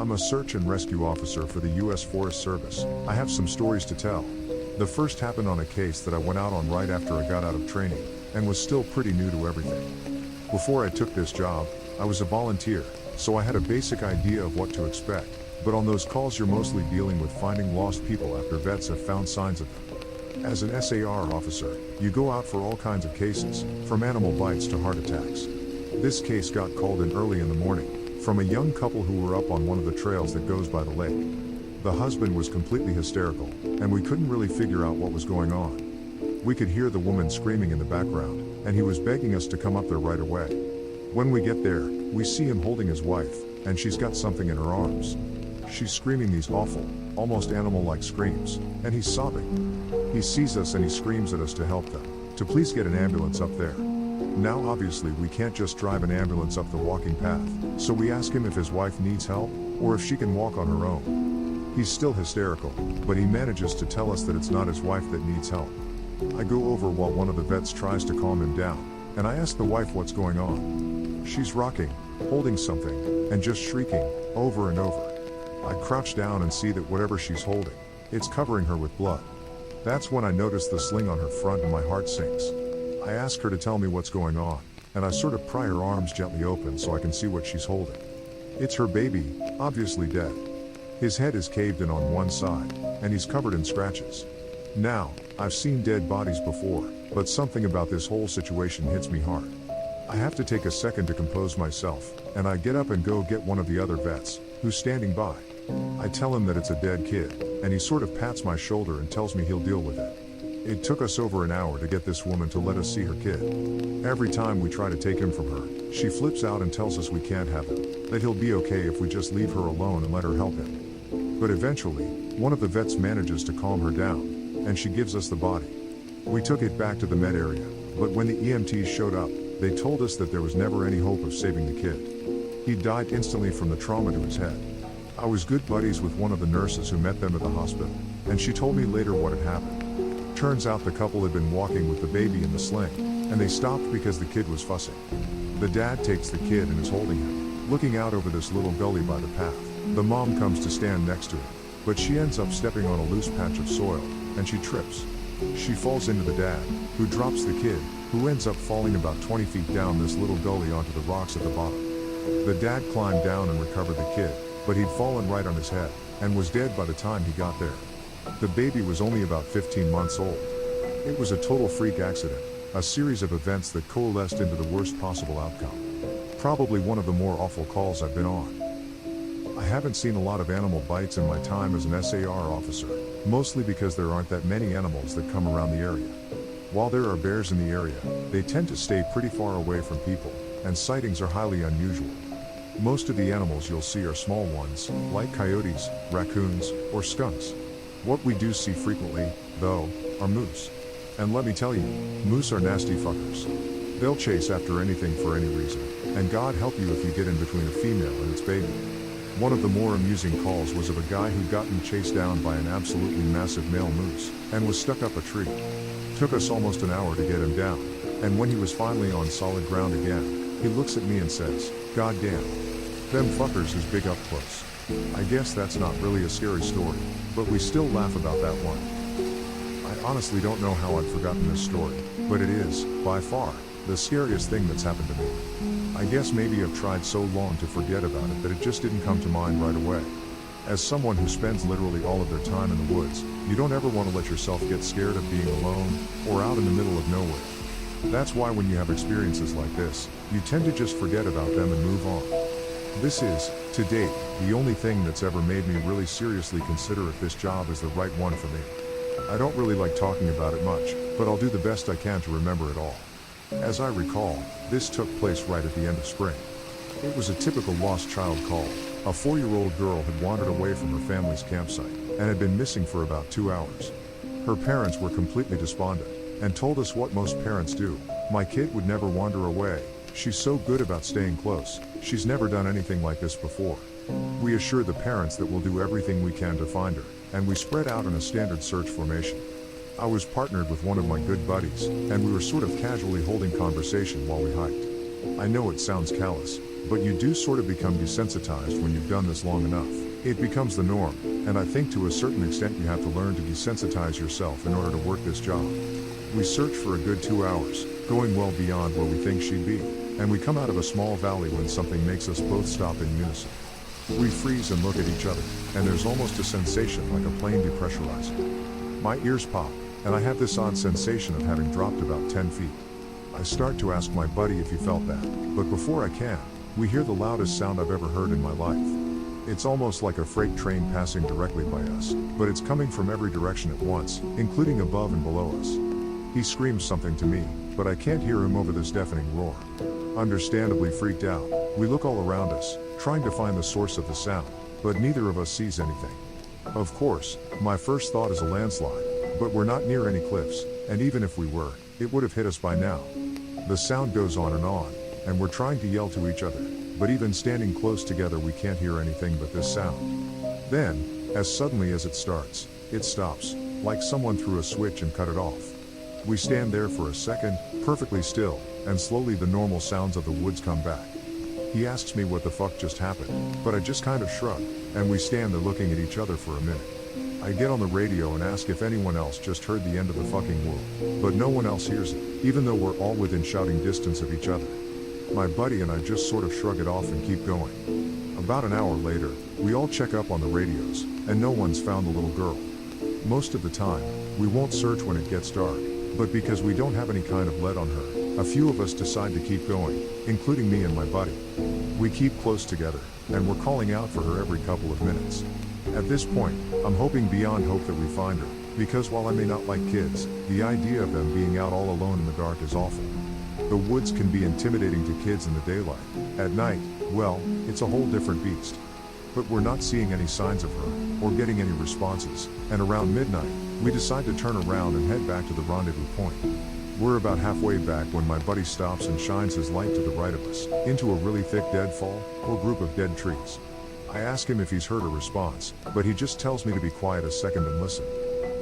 I'm a search and rescue officer for the U.S. Forest Service. I have some stories to tell. The first happened on a case that I went out on right after I got out of training, and was still pretty new to everything. Before I took this job, I was a volunteer, so I had a basic idea of what to expect, but on those calls you're mostly dealing with finding lost people after vets have found signs of them. As an SAR officer, you go out for all kinds of cases, from animal bites to heart attacks. This case got called in early in the morning, from a young couple who were up on one of the trails that goes by the lake. The husband was completely hysterical, and we couldn't really figure out what was going on. We could hear the woman screaming in the background, and he was begging us to come up there right away. When we get there, we see him holding his wife, and she's got something in her arms. She's screaming these awful, almost animal-like screams, and he's sobbing. He sees us and he screams at us to help them, to please get an ambulance up there. Now obviously we can't just drive an ambulance up the walking path, so we ask him if his wife needs help, or if she can walk on her own. He's still hysterical, but he manages to tell us that it's not his wife that needs help. I go over while one of the vets tries to calm him down, and I ask the wife what's going on. She's rocking, holding something, and just shrieking, over and over. I crouch down and see that whatever she's holding, it's covering her with blood. That's when I notice the sling on her front and my heart sinks. I ask her to tell me what's going on, and I sort of pry her arms gently open so I can see what she's holding. It's her baby, obviously dead. His head is caved in on one side, and he's covered in scratches. Now, I've seen dead bodies before, but something about this whole situation hits me hard. I have to take a second to compose myself, and I get up and go get one of the other vets, who's standing by. I tell him that it's a dead kid, and he sort of pats my shoulder and tells me he'll deal with it. It took us over an hour to get this woman to let us see her kid. Every time we try to take him from her, she flips out and tells us we can't have him, that he'll be okay if we just leave her alone and let her help him. But eventually, one of the vets manages to calm her down, and she gives us the body. We took it back to the med area, but when the EMTs showed up, they told us that there was never any hope of saving the kid. He died instantly from the trauma to his head. I was good buddies with one of the nurses who met them at the hospital, and she told me later what had happened. Turns out the couple had been walking with the baby in the sling, and they stopped because the kid was fussing. The dad takes the kid and is holding him, looking out over this little gully by the path. The mom comes to stand next to him, but she ends up stepping on a loose patch of soil, and she trips. She falls into the dad, who drops the kid, who ends up falling about 20 feet down this little gully onto the rocks at the bottom. The dad climbed down and recovered the kid, but he'd fallen right on his head, and was dead by the time he got there. The baby was only about 15 months old. It was a total freak accident, a series of events that coalesced into the worst possible outcome. Probably one of the more awful calls I've been on. I haven't seen a lot of animal bites in my time as an SAR officer, mostly because there aren't that many animals that come around the area. While there are bears in the area, they tend to stay pretty far away from people, and sightings are highly unusual. Most of the animals you'll see are small ones, like coyotes, raccoons, or skunks. What we do see frequently, though, are moose. And let me tell you, moose are nasty fuckers. They'll chase after anything for any reason, and God help you if you get in between a female and its baby. One of the more amusing calls was of a guy who'd gotten chased down by an absolutely massive male moose, and was stuck up a tree. Took us almost an hour to get him down, and when he was finally on solid ground again, he looks at me and says, "God damn. Them fuckers is big up close." I guess that's not really a scary story, but we still laugh about that one. I honestly don't know how I'd forgotten this story, but it is, by far, the scariest thing that's happened to me. I guess maybe I've tried so long to forget about it that it just didn't come to mind right away. As someone who spends literally all of their time in the woods, you don't ever want to let yourself get scared of being alone, or out in the middle of nowhere. That's why when you have experiences like this, you tend to just forget about them and move on. This is, to date, the only thing that's ever made me really seriously consider if this job is the right one for me. I don't really like talking about it much, but I'll do the best I can to remember it all. As I recall, this took place right at the end of spring. It was a typical lost child call. A 4-year-old girl had wandered away from her family's campsite, and had been missing for about 2 hours. Her parents were completely despondent, and told us what most parents do: "My kid would never wander away. She's so good about staying close. She's never done anything like this before." We assured the parents that we'll do everything we can to find her, and we spread out in a standard search formation. I was partnered with one of my good buddies, and we were sort of casually holding conversation while we hiked. I know it sounds callous, but you do sort of become desensitized when you've done this long enough. It becomes the norm, and I think to a certain extent you have to learn to desensitize yourself in order to work this job. We search for a good 2 hours, going well beyond where we think she'd be, and we come out of a small valley when something makes us both stop in unison. We freeze and look at each other, and there's almost a sensation like a plane depressurizing. My ears pop, and I have this odd sensation of having dropped about 10 feet. I start to ask my buddy if he felt that, but before I can, we hear the loudest sound I've ever heard in my life. It's almost like a freight train passing directly by us, but it's coming from every direction at once, including above and below us. He screams something to me, but I can't hear him over this deafening roar. Understandably freaked out, we look all around us, trying to find the source of the sound, but neither of us sees anything. Of course, my first thought is a landslide, but we're not near any cliffs, and even if we were, it would have hit us by now. The sound goes on, and we're trying to yell to each other, but even standing close together we can't hear anything but this sound. Then, as suddenly as it starts, it stops, like someone threw a switch and cut it off. We stand there for a second, perfectly still, and slowly the normal sounds of the woods come back. He asks me what the fuck just happened, but I just kind of shrug, and we stand there looking at each other for a minute. I get on the radio and ask if anyone else just heard the end of the fucking world, but no one else hears it, even though we're all within shouting distance of each other. My buddy and I just sort of shrug it off and keep going. About an hour later, we all check up on the radios, and no one's found the little girl. Most of the time, we won't search when it gets dark, but because we don't have any kind of lead on her, a few of us decide to keep going, including me and my buddy. We keep close together, and we're calling out for her every couple of minutes. At this point, I'm hoping beyond hope that we find her, because while I may not like kids, the idea of them being out all alone in the dark is awful. The woods can be intimidating to kids in the daylight. At night, well, it's a whole different beast. But we're not seeing any signs of her, or getting any responses, and around midnight, we decide to turn around and head back to the rendezvous point. We're about halfway back when my buddy stops and shines his light to the right of us, into a really thick deadfall, or group of dead trees. I ask him if he's heard a response, but he just tells me to be quiet a second and listen.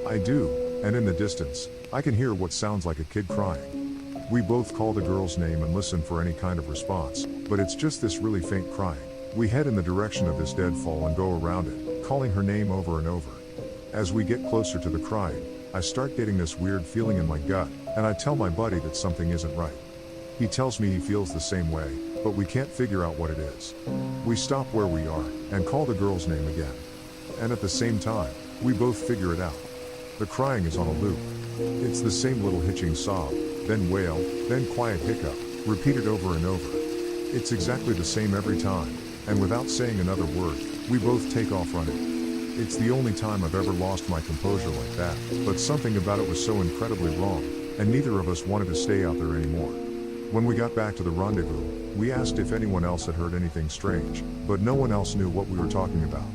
I do, and in the distance, I can hear what sounds like a kid crying. We both call the girl's name and listen for any kind of response, but it's just this really faint crying. We head in the direction of this deadfall and go around it, calling her name over and over. As we get closer to the crying, I start getting this weird feeling in my gut, and I tell my buddy that something isn't right. He tells me he feels the same way, but we can't figure out what it is. We stop where we are, and call the girl's name again. And at the same time, we both figure it out. The crying is on a loop. It's the same little hitching sob, then wail, then quiet hiccup, repeated over and over. It's exactly the same every time, and without saying another word, we both take off running. It's the only time I've ever lost my composure like that, but something about it was so incredibly wrong, and neither of us wanted to stay out there anymore. When we got back to the rendezvous, we asked if anyone else had heard anything strange, but no one else knew what we were talking about.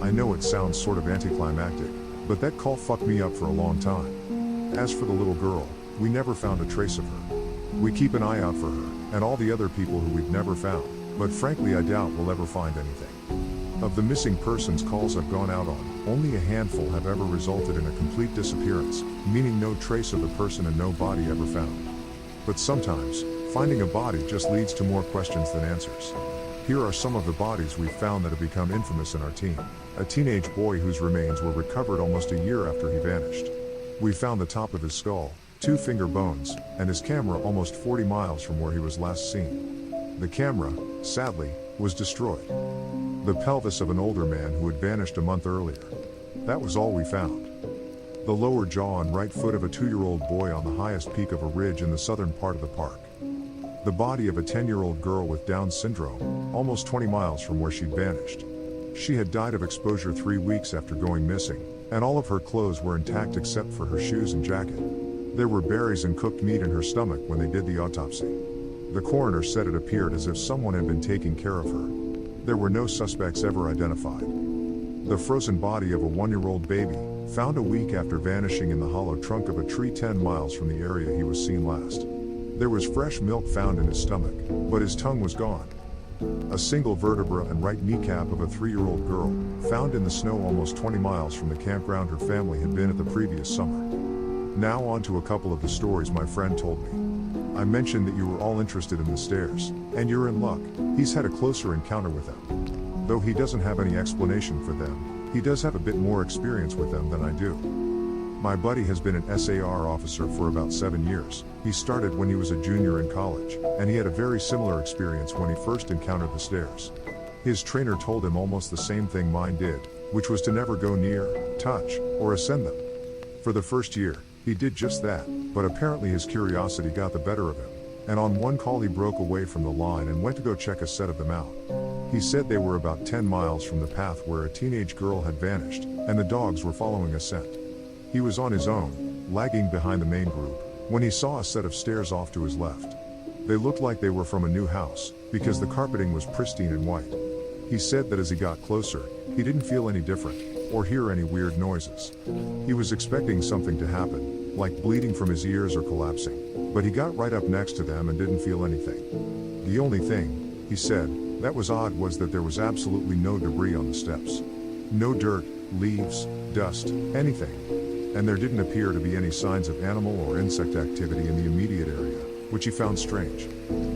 I know it sounds sort of anticlimactic, but that call fucked me up for a long time. As for the little girl, we never found a trace of her. We keep an eye out for her, and all the other people who we've never found, but frankly I doubt we'll ever find anything. Of the missing persons calls I've gone out on, only a handful have ever resulted in a complete disappearance, meaning no trace of the person and no body ever found. But sometimes, finding a body just leads to more questions than answers. Here are some of the bodies we've found that have become infamous in our team. A teenage boy whose remains were recovered almost a year after he vanished. We found the top of his skull, 2 finger bones, and his camera almost 40 miles from where he was last seen. The camera, sadly, was destroyed. The pelvis of an older man who had vanished a month earlier. That was all we found. The lower jaw and right foot of a 2-year-old boy on the highest peak of a ridge in the southern part of the park. The body of a 10-year-old girl with Down syndrome, almost 20 miles from where she'd vanished. She had died of exposure 3 weeks after going missing, and all of her clothes were intact except for her shoes and jacket. There were berries and cooked meat in her stomach when they did the autopsy. The coroner said it appeared as if someone had been taking care of her. There were no suspects ever identified. The frozen body of a 1-year-old baby, found a week after vanishing in the hollow trunk of a tree 10 miles from the area he was seen last. There was fresh milk found in his stomach, but his tongue was gone. A single vertebra and right kneecap of a 3-year-old girl, found in the snow almost 20 miles from the campground her family had been at the previous summer. Now on to a couple of the stories my friend told me. I mentioned that you were all interested in the stairs, and you're in luck. He's had a closer encounter with them. Though he doesn't have any explanation for them, he does have a bit more experience with them than I do. My buddy has been an SAR officer for about 7 years. He started when he was a junior in college, and he had a very similar experience when he first encountered the stairs. His trainer told him almost the same thing mine did, which was to never go near, touch, or ascend them. For the first year, he did just that, but apparently his curiosity got the better of him, and on one call he broke away from the line and went to go check a set of them out. He said they were about 10 miles from the path where a teenage girl had vanished, and the dogs were following a scent. He was on his own, lagging behind the main group, when he saw a set of stairs off to his left. They looked like they were from a new house, because the carpeting was pristine and white. He said that as he got closer, he didn't feel any different, or hear any weird noises. He was expecting something to happen, like bleeding from his ears or collapsing, but he got right up next to them and didn't feel anything. The only thing, he said, that was odd was that there was absolutely no debris on the steps. No dirt, leaves, dust, anything. And there didn't appear to be any signs of animal or insect activity in the immediate area, which he found strange.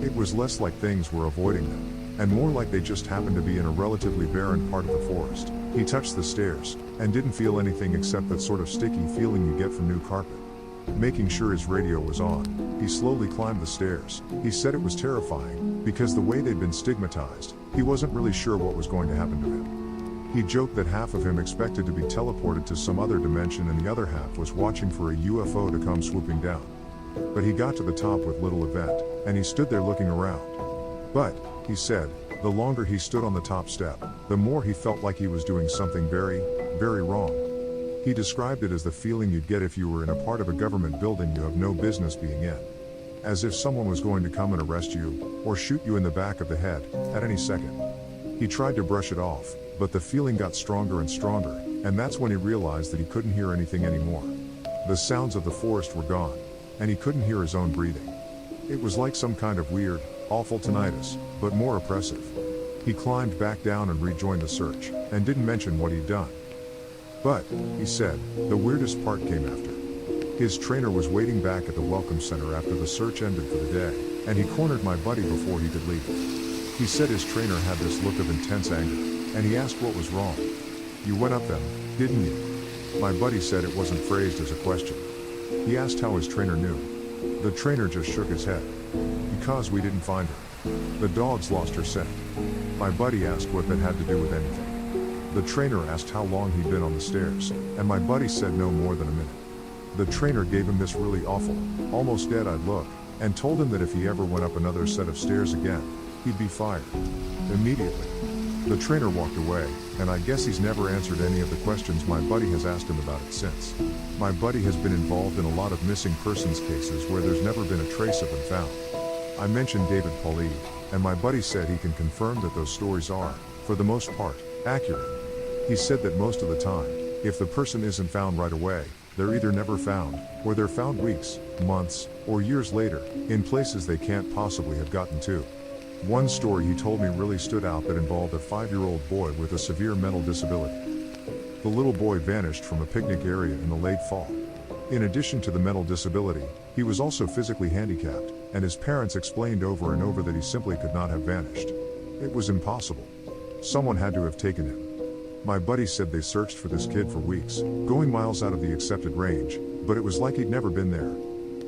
It was less like things were avoiding them, and more like they just happened to be in a relatively barren part of the forest. He touched the stairs, and didn't feel anything except that sort of sticky feeling you get from new carpet. Making sure his radio was on, he slowly climbed the stairs. He said it was terrifying, because the way they'd been stigmatized, he wasn't really sure what was going to happen to him. He joked that half of him expected to be teleported to some other dimension and the other half was watching for a UFO to come swooping down. But he got to the top with little event, and he stood there looking around. But, he said, the longer he stood on the top step, the more he felt like he was doing something very, very wrong. He described it as the feeling you'd get if you were in a part of a government building you have no business being in. As if someone was going to come and arrest you, or shoot you in the back of the head, at any second. He tried to brush it off, but the feeling got stronger and stronger, and that's when he realized that he couldn't hear anything anymore. The sounds of the forest were gone, and he couldn't hear his own breathing. It was like some kind of weird, awful tinnitus, but more oppressive. He climbed back down and rejoined the search, and didn't mention what he'd done. But, he said, the weirdest part came after. His trainer was waiting back at the welcome center after the search ended for the day, and he cornered my buddy before he could leave. He said his trainer had this look of intense anger, and he asked what was wrong. You went up them, didn't you? My buddy said it wasn't phrased as a question. He asked how his trainer knew. The trainer just shook his head. Because we didn't find her. The dogs lost her scent. My buddy asked what that had to do with anything. The trainer asked how long he'd been on the stairs, and my buddy said no more than a minute. The trainer gave him this really awful, almost dead-eyed look, and told him that if he ever went up another set of stairs again, he'd be fired. Immediately. The trainer walked away, and I guess he's never answered any of the questions my buddy has asked him about it since. My buddy has been involved in a lot of missing persons cases where there's never been a trace of them found. I mentioned David Pauly, and my buddy said he can confirm that those stories are, for the most part, accurate. He said that most of the time, if the person isn't found right away, they're either never found, or they're found weeks, months, or years later, in places they can't possibly have gotten to. One story he told me really stood out that involved a 5-year-old boy with a severe mental disability. The little boy vanished from a picnic area in the late fall. In addition to the mental disability, he was also physically handicapped, and his parents explained over and over that he simply could not have vanished. It was impossible. Someone had to have taken him. My buddy said they searched for this kid for weeks, going miles out of the accepted range, but it was like he'd never been there.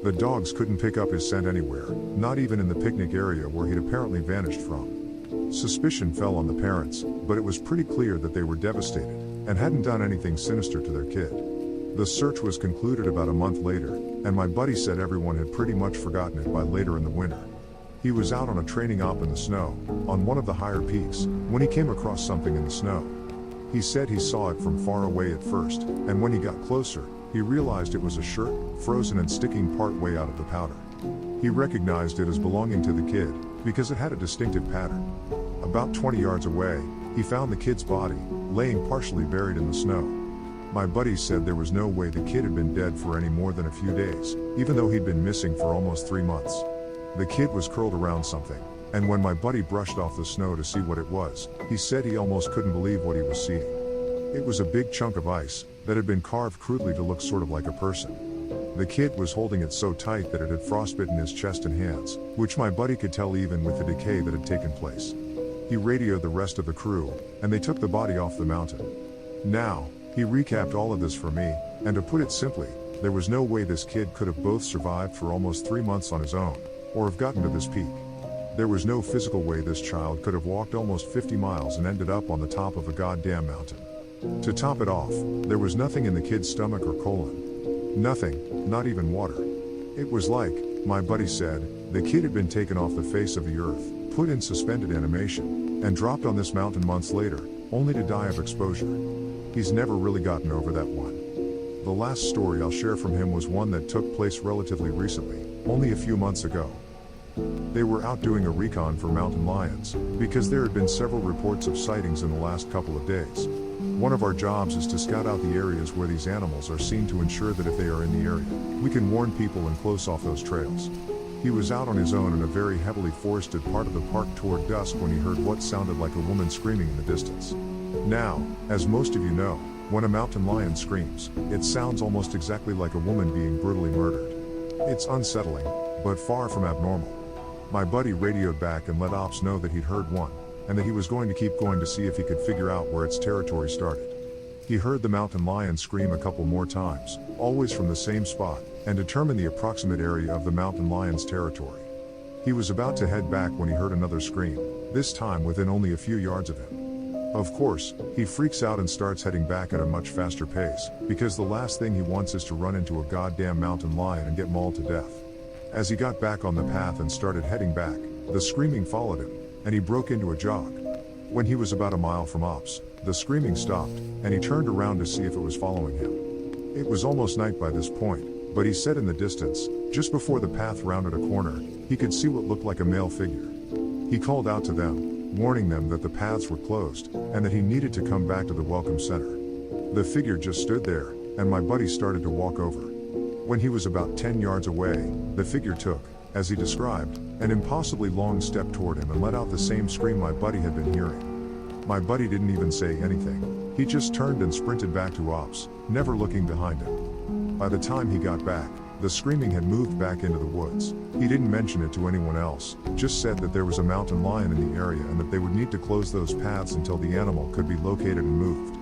The dogs couldn't pick up his scent anywhere, not even in the picnic area where he'd apparently vanished from. Suspicion fell on the parents, but it was pretty clear that they were devastated, and hadn't done anything sinister to their kid. The search was concluded about a month later, and my buddy said everyone had pretty much forgotten it by later in the winter. He was out on a training op in the snow, on one of the higher peaks, when he came across something in the snow. He said he saw it from far away at first, and when he got closer, he realized it was a shirt, frozen and sticking part way out of the powder. He recognized it as belonging to the kid, because it had a distinctive pattern. About 20 yards away, he found the kid's body, laying partially buried in the snow. My buddy said there was no way the kid had been dead for any more than a few days, even though he'd been missing for almost 3 months. The kid was curled around something, and when my buddy brushed off the snow to see what it was, he said he almost couldn't believe what he was seeing. It was a big chunk of ice that had been carved crudely to look sort of like a person. The kid was holding it so tight that it had frostbitten his chest and hands, which my buddy could tell even with the decay that had taken place. He radioed the rest of the crew, and they took the body off the mountain. Now, he recapped all of this for me, and to put it simply, there was no way this kid could have both survived for almost 3 months on his own, or have gotten to this peak. There was no physical way this child could have walked almost 50 miles and ended up on the top of a goddamn mountain. To top it off, there was nothing in the kid's stomach or colon. Nothing, not even water. It was like, my buddy said, the kid had been taken off the face of the earth, put in suspended animation, and dropped on this mountain months later, only to die of exposure. He's never really gotten over that one. The last story I'll share from him was one that took place relatively recently, only a few months ago. They were out doing a recon for mountain lions, because there had been several reports of sightings in the last couple of days. One of our jobs is to scout out the areas where these animals are seen to ensure that if they are in the area, we can warn people and close off those trails. He was out on his own in a very heavily forested part of the park toward dusk when he heard what sounded like a woman screaming in the distance. Now, as most of you know, when a mountain lion screams, it sounds almost exactly like a woman being brutally murdered. It's unsettling, but far from abnormal. My buddy radioed back and let ops know that he'd heard one, and that he was going to keep going to see if he could figure out where its territory started. He heard the mountain lion scream a couple more times, always from the same spot, and determined the approximate area of the mountain lion's territory. He was about to head back when he heard another scream, this time within only a few yards of him. Of course, he freaks out and starts heading back at a much faster pace, because the last thing he wants is to run into a goddamn mountain lion and get mauled to death. As he got back on the path and started heading back, the screaming followed him, and he broke into a jog. When he was about a mile from ops, the screaming stopped, and he turned around to see if it was following him. It was almost night by this point, but he said in the distance, just before the path rounded a corner, he could see what looked like a male figure. He called out to them, warning them that the paths were closed, and that he needed to come back to the welcome center. The figure just stood there, and my buddy started to walk over. When he was about 10 yards away, the figure took, as he described, an impossibly long step toward him and let out the same scream my buddy had been hearing. My buddy didn't even say anything. He just turned and sprinted back to ops, never looking behind him. By the time he got back, the screaming had moved back into the woods. He didn't mention it to anyone else, just said that there was a mountain lion in the area and that they would need to close those paths until the animal could be located and moved.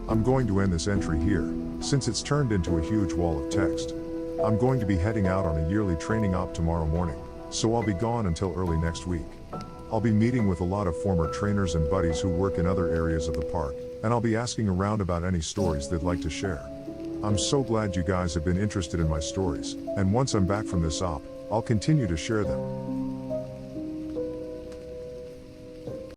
I'm going to end this entry here, since it's turned into a huge wall of text. I'm going to be heading out on a yearly training op tomorrow morning, so I'll be gone until early next week. I'll be meeting with a lot of former trainers and buddies who work in other areas of the park, and I'll be asking around about any stories they'd like to share. I'm so glad you guys have been interested in my stories, and once I'm back from this op, I'll continue to share them.